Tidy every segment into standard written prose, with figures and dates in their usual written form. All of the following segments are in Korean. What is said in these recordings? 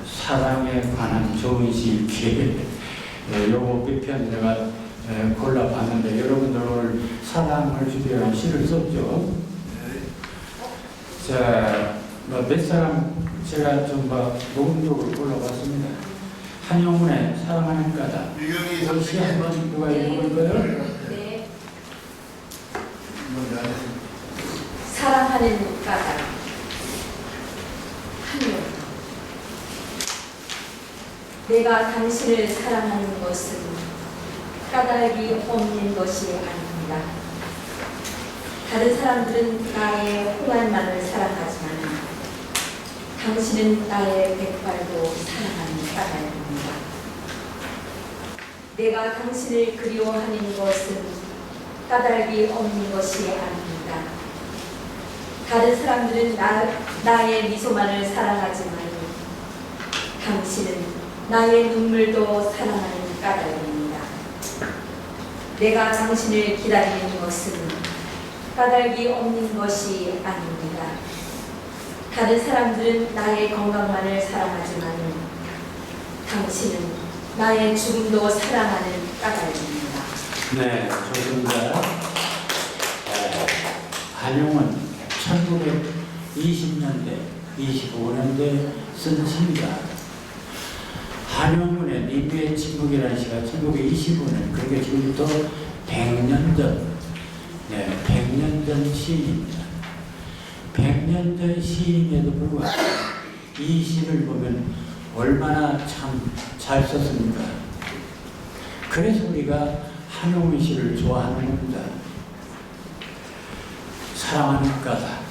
사랑에 관한 좋은 시 기회 요거 몇 편 내가 골라봤는데 여러분들 오늘 사랑을 주제한 시를 썼죠. 자, 몇 사람 제가 좀 녹음록을 골라봤습니다. 한영훈의 사랑하는 까닭. 이 시 한번 누가 읽어볼까요? 네. 사랑하는 까닭. 한영훈. 내가 당신을 사랑하는 것은 까닭이 없는 것이 아닙니다. 다른 사람들은 나의 홍안만을 사랑하지만 당신은 나의 백발도 사랑하는 까닭입니다. 내가 당신을 그리워하는 것은 까닭이 없는 것이 아닙니다. 다른 사람들은 나의 미소만을 사랑하지만 당신은 나의 눈물도 사랑하는 까닭입니다. 내가 당신을 기다리는 것은 까닭이 없는 것이 아닙니다. 다른 사람들은 나의 건강만을 사랑하지만 당신은 나의 죽음도 사랑하는 까닭입니다. 네, 좋습니다. 한용은 1920년대, 25년대 쓴 시입니다. 한용운의 니비의 침묵이라는 시가 1925년, 그러니까 지금부터 100년 전, 100년 전 시입니다. 100년 전 시임에도 불구하고 이 시를 보면 얼마나 참 잘 썼습니까? 그래서 우리가 한용운 시를 좋아하는 겁니다. 사랑하는 까닭.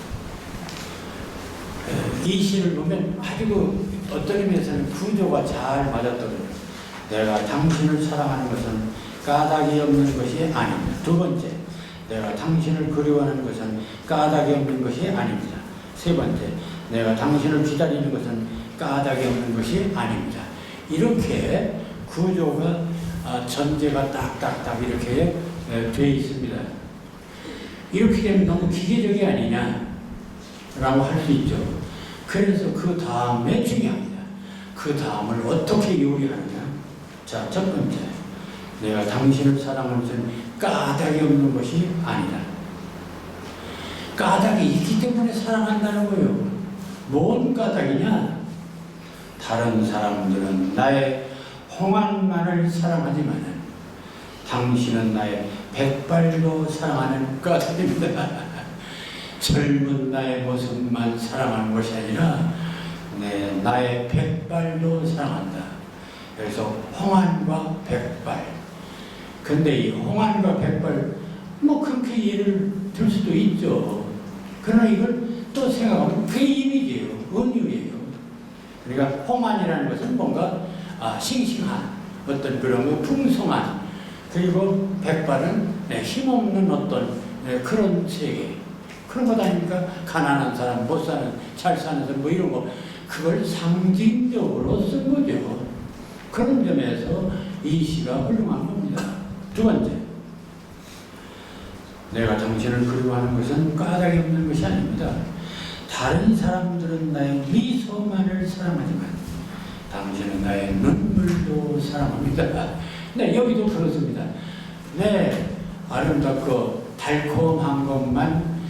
이 시를 보면 아주 어떤 의미에서는 구조가 잘 맞았더군요. 내가 당신을 사랑하는 것은 까닭이 없는 것이 아닙니다. 두 번째, 내가 당신을 그리워하는 것은 까닭이 없는 것이 아닙니다. 세 번째, 내가 당신을 기다리는 것은 까닭이 없는 것이 아닙니다. 이렇게 구조가 전제가 딱딱딱 이렇게 되어 있습니다. 이렇게 되면 너무 기계적이 아니냐라고 할 수 있죠. 그래서 그 다음에 중요합니다. 그 다음을 어떻게 요리하느냐. 자, 첫 번째, 내가 당신을 사랑하는 것은 까닭이 없는 것이 아니다. 까닭이 있기 때문에 사랑한다는 거예요. 뭔 까닭이냐? 다른 사람들은 나의 홍안만을 사랑하지만 당신은 나의 백발도 사랑하는 까닭입니다. 젊은 나의 모습만 사랑하는 것이 아니라 나의 백발도 사랑한다. 그래서 홍안과 백발. 근데 이 홍안과 백발 그렇게 예를 들 수도 있죠. 그러나 이걸 또 생각하면 그게 이미지예요. 은유예요. 그러니까 홍안이라는 것은 뭔가 싱싱한 어떤 그런 풍성한, 그리고 백발은 힘없는 어떤 그런 세계. 그런 것 아닙니까? 가난한 사람, 못 사는, 잘 사는 사람, 이런 거. 그걸 상징적으로 쓴 거죠. 그런 점에서 이 시가 훌륭한 겁니다. 두 번째, 내가 당신을 그리워하는 것은 까닭이 없는 것이 아닙니다. 다른 사람들은 나의 미소만을 사랑하지만 당신은 나의 눈물도 사랑합니다. 네, 여기도 그렇습니다. 아름답고 달콤한 것만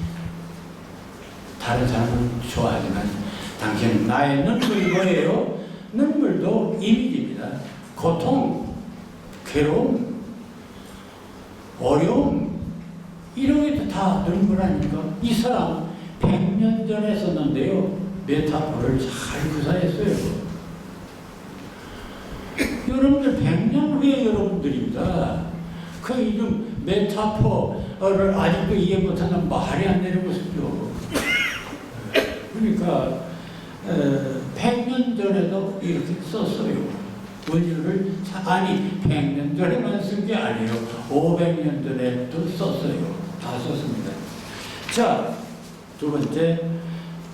다른 사람은 좋아하지만 당신은 나의 눈물이 뭐예요? 눈물도 이미지입니다. 고통, 괴로움, 어려움, 이런 게 다 눈물 아닙니까? 이 사람 100년 전에 썼는데요, 메타포를 잘 구사했어요. 여러분들 100년 후에 여러분들입니다. 그 이름 메타포를 아직도 이해 못하는 말이 안 되는 것이죠. 그러니까 100년 전에도 이렇게 썼어요. 원유를 100년 전에만 쓴 게 아니에요. 500년 전에도 썼어요. 다 썼습니다. 자, 두 번째,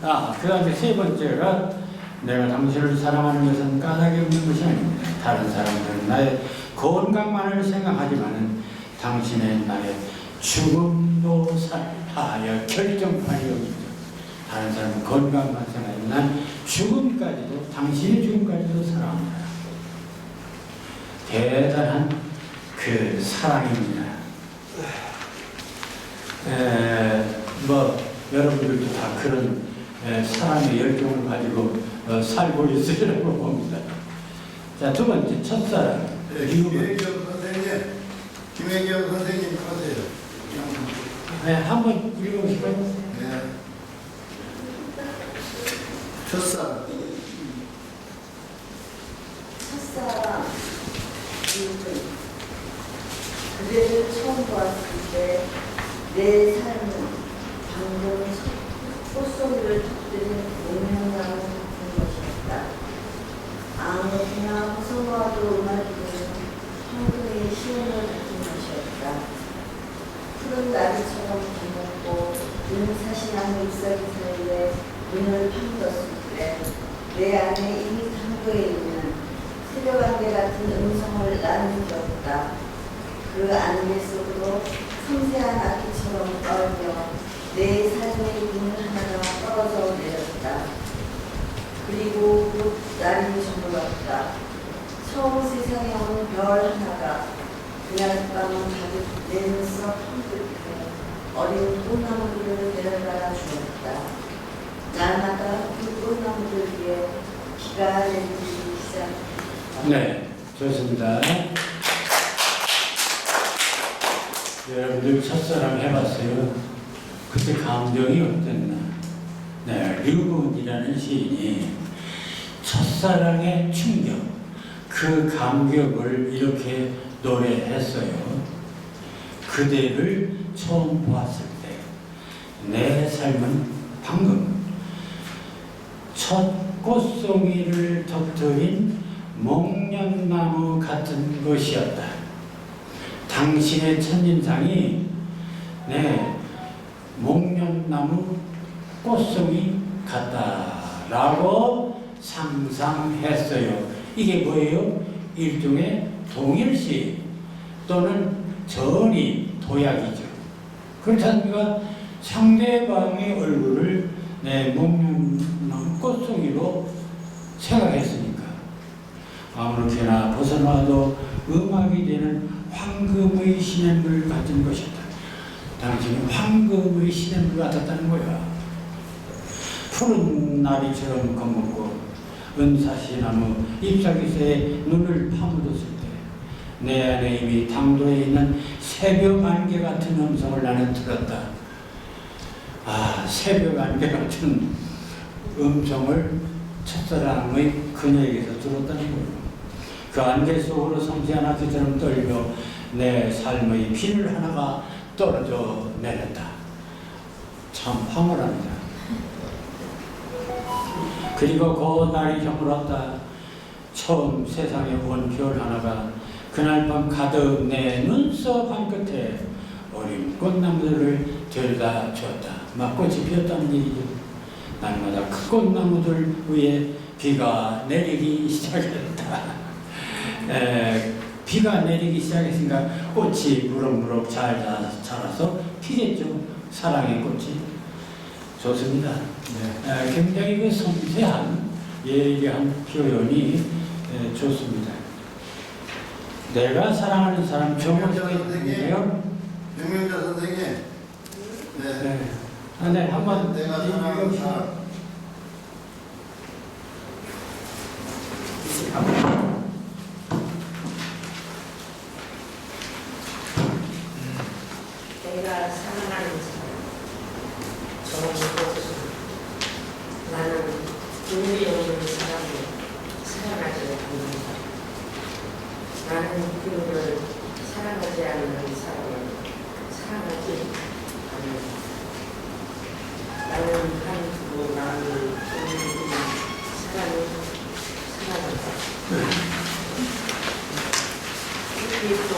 그 다음에 세 번째가 내가 당신을 사랑하는 것은 까닭이 없는 것이 아닙니다. 다른 사람들은 나의 건강만을 생각하지만 당신의 나의 죽음도 사하여 결정판이 여기죠. 다른 사람은 건강만 생각하지만 난 죽음까지도 당신의 죽음까지도 사랑합니다. 대단한 그 사랑입니다. 여러분들도 다 그런 사랑의 열정을 가지고 살고 있으리라고 봅니다. 자, 두 번째, 첫사랑. 김혜경 선생님 하세요. 네, 한번 읽어보실까요? 네. 첫사랑. 첫사랑 그대를 처음 보았을 때 내 삶은 방금 꽃송이를 터뜨린 운명나무 같은 것이었다. 아무나 서로와도 음악이는 황금의 시온을 같은 것이었다. 푸른 나비처럼 밝고 눈사시나무 잎사귀 사이에 눈을 파묻었을 때 내 안에 이미 담고에 있는 새벽 안개 같은 음성을 나는 느꼈다. 그 안개 속으로 섬세한 악기처럼 떨며 내 삶의 눈 하나가 떨어져 내렸다. 그리고 곧 날이 저물었다. 처음 세상에 온 별 하나가 그날 밤은 가득 내 눈썹 한끝에 어린 꽃나무들을 내려달아 주었다. 날마다 그 꽃나무들 위에 비가 내리기 시작했다. 네, 좋습니다. 여러분들 첫사랑 해봤어요? 그때 감정이 어땠나? 네, 류군이라는 시인이 첫사랑의 충격, 그 감격을 이렇게 노래했어요. 그대를 처음 보았을 때 내 삶은 방금 첫 꽃송이를 터뜨린 목련나무 같은 것이었다. 당신의 첫인상이 목련나무 꽃송이 같다라고 상상했어요. 이게 뭐예요? 일종의 동일시 또는 전이 도약이죠. 그렇지 않습니까? 상대방의 얼굴을 목련나무 꽃송이로 생각했으니까 아무렇게나 벗어나도 음악이 되는 황금의 시냇물 같은 것이었다. 당신은 황금의 시냇물 같았다는 거야. 푸른 나비처럼 검었고 은사시나무 잎사귀새에 눈을 파묻었을 때 내 안에 이미 당도에 있는 새벽 안개 같은 음성을 나는 들었다. 아, 새벽 안개 같은 음성을 첫사랑의 그녀에게서 들었다는 거예요. 그 안개 속으로 섬세한 아기처럼 떨며 내 삶의 비늘 하나가 떨어져 내렸다. 참 황홀합니다. 그리고 그 날이 저물었다. 처음 세상에 온 별 하나가 그날 밤 가득 내 눈썹 한 끝에 어린 꽃나무들을 데려다 주었다. 막 꽃이 피었다는 얘기죠. 날마다 그 꽃나무들 위에 비가 내리기 시작했다. 비가 내리기 시작했으니까 꽃이 무럭무럭 잘 자라서 피겠죠. 사랑의 꽃이. 좋습니다. 네. 굉장히 그 섬세한 예리한 표현이 좋습니다. 내가 사랑하는 사람 정원정인데요. 유명자 선생님. 네. 네, 한번 내가 사랑하는 사람. 내가 사랑하는 사람 정원정. 나는 의미 없는 사람을 사랑하지 않는다. 나는 그를 사랑하지 않는 사람을 사랑하지 않는다. 나는 한 마음을 돕는 사람을 사랑한다. 특히 또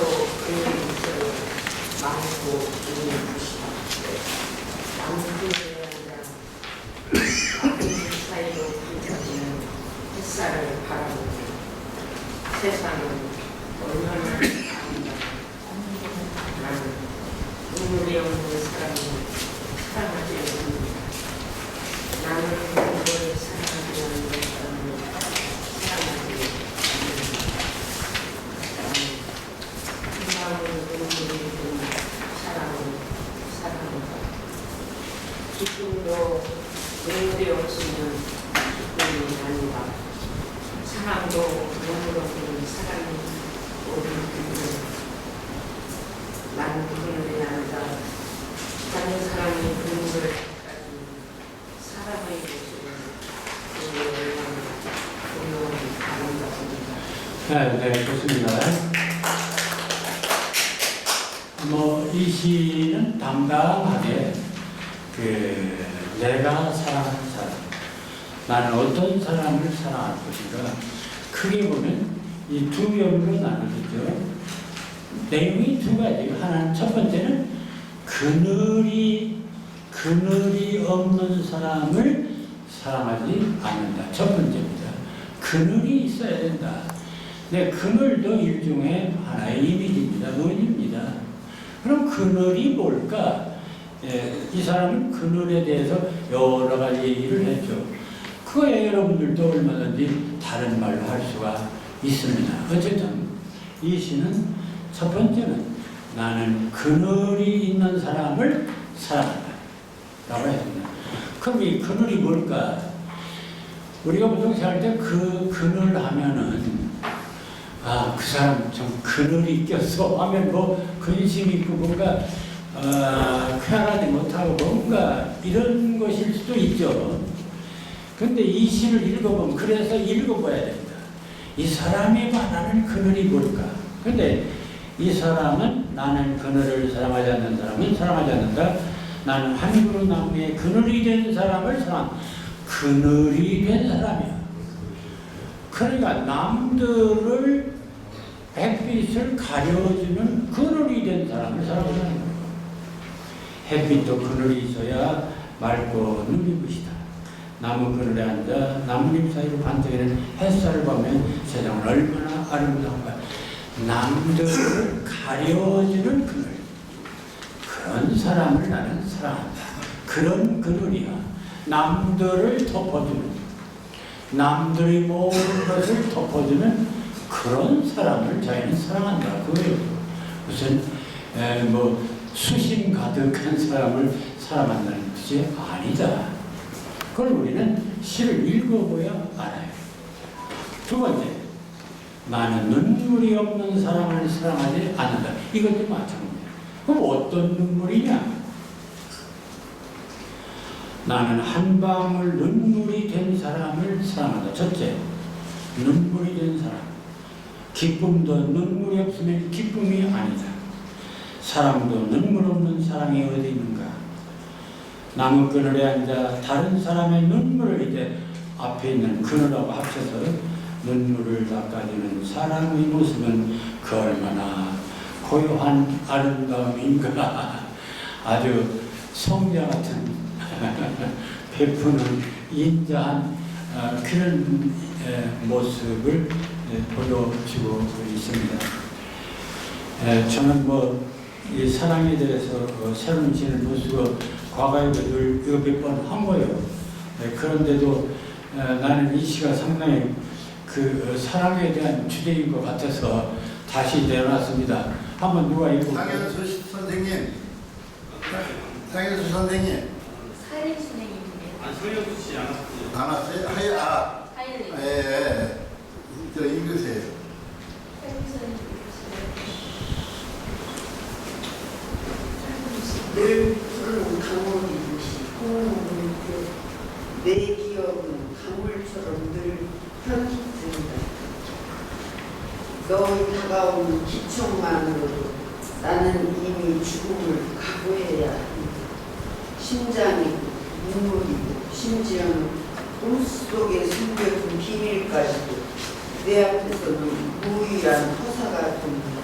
의미 있어 많고 의미 없다. 아무튼 사이로 비춰지는 햇살을 바라보며 세상은 얼마나 아름답다. 나는 눈물이 없는 사람을 사랑하지 않는다. 그걸 사랑하는 것은 사랑하지 그 마음으로 눈물이 사랑을 기쁨도 눈물이 없으면 기쁨이 아니다. 사랑도 눈물 없으면 사랑이 오는데 나는 그를 안다. 다른 사람이 눈물을 사랑의 모습을 그를 아름답습니다. 네, 좋습니다. 이 시는 당당하게 내가 사랑하는 사람, 나는 어떤 사람을 사랑할 것인가. 크게 보면 이 두 면으로 나누죠. 내용이 두 가지. 하나는 첫 번째는 그늘이 없는 사람을 사랑하지 않는다. 첫 번째입니다. 그늘이 있어야 된다. 네, 그늘도 일종의 하나의 이미지입니다. 논입니다. 그럼 그늘이 뭘까? 이 사람은 그늘에 대해서 여러 가지 얘기를 했죠. 그거에 여러분들도 얼마든지 다른 말로 할 수가 있습니다. 어쨌든 이 시는 첫 번째는 나는 그늘이 있는 사람을 사랑한다 라고 했습니다. 그럼 이 그늘이 뭘까? 우리가 보통 생각할 때 그 그늘 하면은 그 사람 좀 그늘이 꼈어 하면 근심 있고 뭔가 쾌활하지 못하고 뭔가 이런 것일 수도 있죠. 근데 이 시를 읽어보면 그래서 읽어봐야 됩니다. 이 사람이 말하는 그늘이 뭘까? 근데 이 사람은 나는 그늘을 사랑하지 않는 사람은 사랑하지 않는다. 나는 한 그루 나무에 그늘이 된 사람을 그늘이 된 사람이야. 그러니까 남들을 햇빛을 가려주는 그늘이 된 사람을 사랑하는 거야. 햇빛도 그늘이 있어야 맑고 눈이 부시다. 나무 그늘에 앉아 나뭇잎 사이로 반짝이는 햇살을 보면 세상은 얼마나 아름다운가. 남들을 가려주는 그늘, 그런 사람을 나는 사랑한다. 그런 그늘이야. 남들을 덮어주는, 남들이 모든 것을 덮어주는 그런 사람을 자기는 사랑한다. 그거예요. 무슨 수심 가득한 사람을 사랑한다는 뜻이 아니다. 그걸 우리는 시를 읽어보야 알아요. 두 번째, 나는 눈물이 없는 사람을 사랑하지 않는다. 이것도 마찬가지야. 그럼 어떤 눈물이냐? 나는 한 방울 눈물이 된 사람을 사랑한다. 첫째, 눈물이 된 사람. 기쁨도 눈물이 없으면 기쁨이 아니다. 사랑도 눈물 없는 사랑이 어디 있는가? 나무 그늘에 앉아 다른 사람의 눈물을 이제 앞에 있는 그늘하고 합쳐서 눈물을 닦아주는 사랑의 모습은 그 얼마나 고요한 아름다움인가. 아주 성자 같은 베푸는 인자한 그런 모습을 보여주고 있습니다. 저는 이 사랑에 대해서 새로운 시를 못 쓰고 과거에도 늘 이거 몇 번 한 거예요. 그런데도 나는 이 시가 상당히 그 사랑에 대한 주제인 것 같아서 다시 내놨습니다. 한번 누가 읽고. 상현수 선생님. 상현수 선생님. 사일 선생님인데요. 서영수 씨 안 왔어요. 안 왔어요? 사일 예. 저 읽으세요. 늘 푸른 강물이듯이 흐르는 내 기억은 강물처럼 늘 편깃든다. 너의 다가오는 기척만으로도 나는 이미 죽음을 각오해야 한다. 심장이 눈물이고 심지어는 꿈속에 숨겨둔 비밀까지도 내 앞에서는 무의한 허사가 됩니다.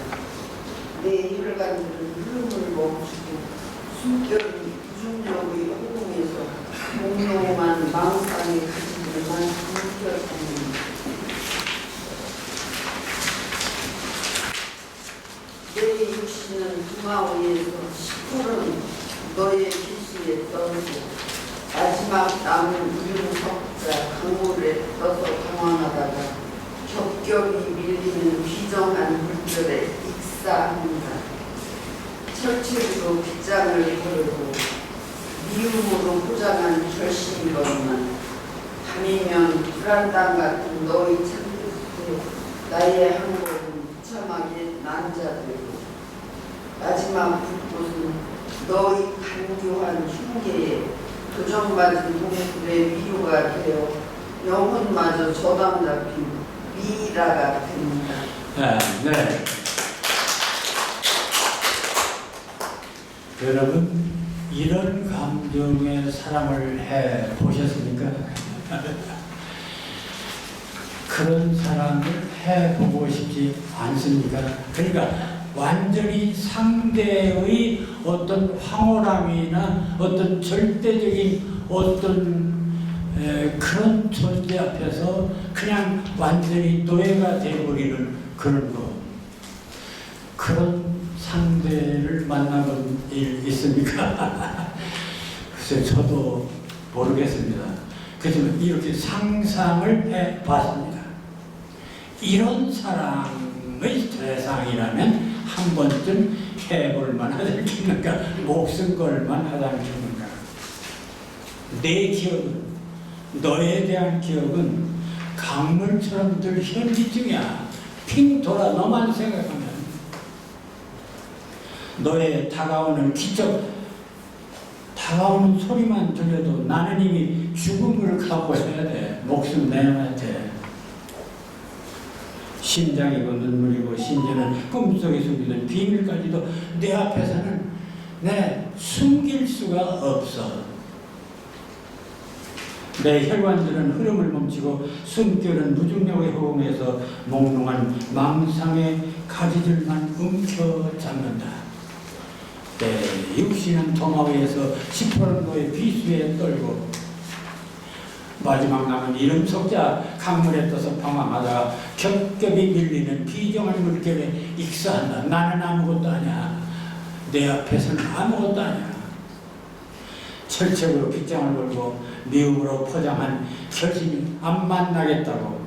내 혈관들은 흐름을 멈추고 숨결은 중력의 허공에서 몽롱한 망상의 가지들만 뭉켜집니다. 내 육신은 두마 위에서 시퍼런 너의 기수에 떠오르고 마지막 마지막 남은 이윤석자 강물에 떠서 방황하다가 겹겹이 밀리는 비정한 물결에 익사합니다. 철책으로 빗장을 걸고 미움으로 포장한 결심이건만 밤이면 불안당 같은 너희 창끝에 나의 한 걸음 비참하게 난자되고 마지막 불꽃은 너희 간교한 흉계에 도전맞은 동굴의 위로가 되어 영혼마저 저당 잡힌 미라가 됩니다. 네. 여러분, 이런 감정의 사랑을 해 보셨습니까? 그런 사랑을 해 보고 싶지 않습니까? 그러니까 완전히 상대의 어떤 황홀함이나 어떤 절대적인 어떤 그런 존재 앞에서 그냥 완전히 노예가 되어버리는 그런 거. 그런 상대를 만나본 일 있습니까? 글쎄 저도 모르겠습니다. 그렇지만 이렇게 상상을 해봤습니다. 이런 사랑의 대상이라면 한 번쯤 해볼 만하지 않겠는가? 목숨 걸 만하지 않겠는가? 내 기억은, 너에 대한 기억은 강물처럼 늘 현지증이야. 핑 돌아 너만 생각하면 너의 다가오는 기적, 다가오는 소리만 들려도 나는 이미 죽음을 각오해야 돼. 목숨 내놔야 돼. 심장이고 눈물이고 심지어는 꿈속에 숨기는 비밀까지도 내 앞에서는 내 숨길 수가 없어. 내 혈관들은 흐름을 멈추고 숨결은 무중력의 호흡에서 몽롱한 망상의 가지들만 움켜잡는다. 내 육신은 동화 위에서 시퍼런도의 비수에 떨고 마지막 남은 이름 속자 강물에 떠서 방황하다가 겹겹이 밀리는 비정한 물결에 익사한다. 나는 아무것도 아니야. 내 앞에서는 아무것도 아니야. 철책으로 빗장을 걸고 미움으로 포장한 결심이 안 만나겠다고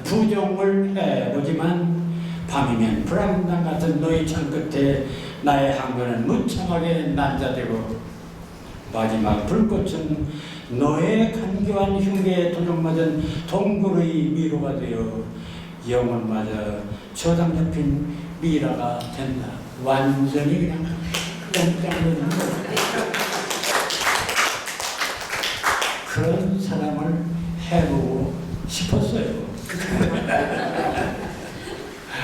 부정을 해보지만 밤이면 불안당 같은 너의 창 끝에 나의 항변은 무참하게 난자되고 마지막 불꽃은 너의 간교한 흉계에 도전맞은 동굴의 미로가 되어 영혼마저 저당 잡힌 미라가 된다. 완전히 그냥 그런 사람을 해보고 싶었어요.